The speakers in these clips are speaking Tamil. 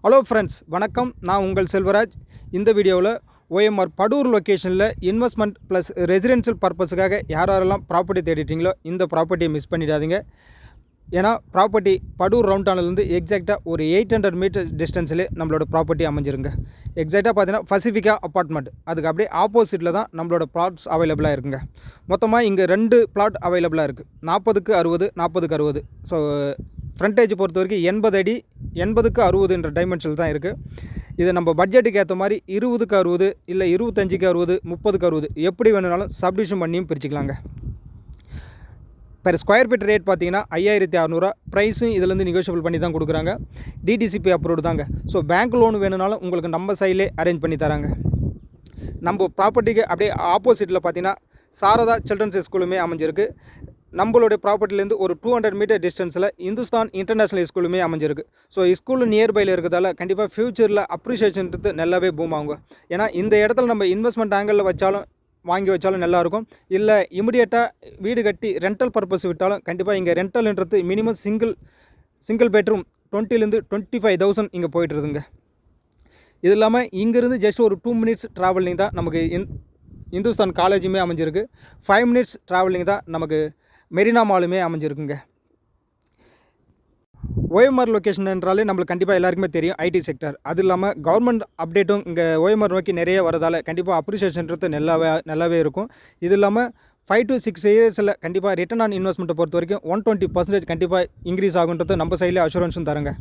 ஹலோ ஃப்ரெண்ட்ஸ், வணக்கம். நான் உங்கள் செல்வராஜ். இந்த வீடியோவில் OMR படூர் லொக்கேஷனில் இன்வெஸ்ட்மெண்ட் ப்ளஸ் ரெசிடென்ஷியல் பர்பஸுக்காக யாரெல்லாம் ப்ராப்பர்ட்டி தேடிட்டீங்களோ இந்த ப்ராப்பர்ட்டியை மிஸ் பண்ணிடாதீங்க. ஏன்னா ப்ராப்பர்ட்டி படூர் ரவுண்ட் டவுன்லேருந்து எக்ஸாக்டாக ஒரு 800 மீட்டர் டிஸ்டன்ஸ்லேயே நம்மளோட ப்ராப்பர்ட்டி அமைஞ்சிருங்க. எக்ஸாக்டாக பார்த்தீங்கன்னா பசிஃபிகா அப்பார்ட்மெண்ட், அதுக்கு அப்படியே ஆப்போசிட்டில் தான் நம்மளோட பிளாட்ஸ் அவைலபிளாக இருக்குங்க. மொத்தமாக இங்கே 2 பிளாட் அவைலபிளாக இருக்குது. 40க்கு 60, 40க்கு 60. ஸோ ஃப்ரண்டேஜ் பொறுத்த வரைக்கும் 80 அடி, 80க்கு 60 டைமென்ஷனில் தான் இருக்குது. இது நம்ம பட்ஜெட்டுக்கு ஏற்ற மாதிரி 20க்கு 60, இல்லை 25க்கு 60, 30க்கு 60 எப்படி வேணுனாலும் சப்டிவிஷன் பண்ணியும் பிரிச்சுக்கலாங்க. பெர் ஸ்கொயர் ஃபீட் ரேட் பார்த்தீங்கன்னா 5600. ப்ரைஸும் இதுலேருந்து நெகோஷியபிள் பண்ணி தான் கொடுக்குறாங்க. டிடிசிபி அப்ரூவ்டு தாங்க. ஸோ பேங்க் லோன் வேணுனாலும் உங்களுக்கு நம்ம சைட்லேயே அரேஞ்ச் பண்ணி தராங்க. நம்ம ப்ராப்பர்ட்டிக்கு அப்படியே ஆப்போசிட்டில் பார்த்தீங்கன்னா சாரதா சில்ட்ரன்ஸ் ஸ்கூலுமே அமைஞ்சிருக்கு. நம்மளுடைய ப்ராப்பர்ட்டிலேருந்து ஒரு 200 மீட்டர் டிஸ்டன்ஸில் இந்துஸ்தான் இன்டர்நேஷ்னல் ஸ்கூலுமே அமைஞ்சிருக்கு. ஸோ ஸ்கூலு நியர்பையில் இருக்கிறதால கண்டிப்பாக ஃப்யூச்சரில் அப்ரிஷியேஷன்றது நல்லாவே பூம் ஆகுங்க. ஏன்னா இந்த இடத்துல நம்ம இன்வெஸ்ட்மெண்ட் ஆங்கிளில் வாங்கி வச்சாலும் நல்லாயிருக்கும். இல்லை இமிடியேட்டாக வீடு கட்டி ரெண்டல் பர்பஸ் விட்டாலும் கண்டிப்பாக இங்கே ரெண்டல்ன்றது மினிமம் சிங்கிள் பெட்ரூம் 20,000 25,000 இங்கே போய்ட்டுருதுங்க. இது இல்லாமல் இங்கேருந்து ஜஸ்ட் ஒரு 2 மினிட்ஸ் ட்ராவலிங் தான் நமக்கு இந்துஸ்தான் காலேஜுமே அமைஞ்சிருக்கு. 5 மினிட்ஸ் ட்ராவலிங் தான் நமக்கு மெரினா மாலுமே அமைஞ்சிருக்குங்க. OMR லொக்கேஷன் என்றாலே நம்மளுக்கு கண்டிப்பாக எல்லாருக்குமே தெரியும், ஐடி செக்டர். அது இல்லாமல் கவர்மெண்ட் அப்டேட்டும் இங்கே OMR நோக்கி நிறைய வரதால் கண்டிப்பாக அப்ரிஷியேஷன்றது நல்லாவே இருக்கும். இது இல்லாமல் 5 to 6 இயர்ஸில் கண்டிப்பாக ரிட்டர்ன் ஆன் இன்வெஸ்ட்மெண்ட்டை பொறுத்த வரைக்கும் 120% கண்டிப்பாக இன்க்ரீஸ் ஆகுன்றது நம்ம சைடில் அஷூரன்ஸும் தரங்க.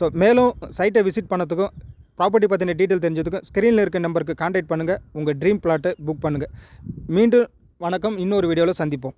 ஸோ மேலும் சைட்டை விசிட் பண்ணதுக்கும் ப்ராப்பர்ட்டி பற்றின டீட்டெயில் தெரிஞ்சதுக்கும் ஸ்க்ரீனில் இருக்க நம்பருக்கு கான்டாக்ட் பண்ணுங்கள். உங்கள் ட்ரீம் பிளாட்டை புக் பண்ணுங்கள். மீண்டும் வணக்கம். இன்னொரு வீடியோவில் சந்திப்போம்.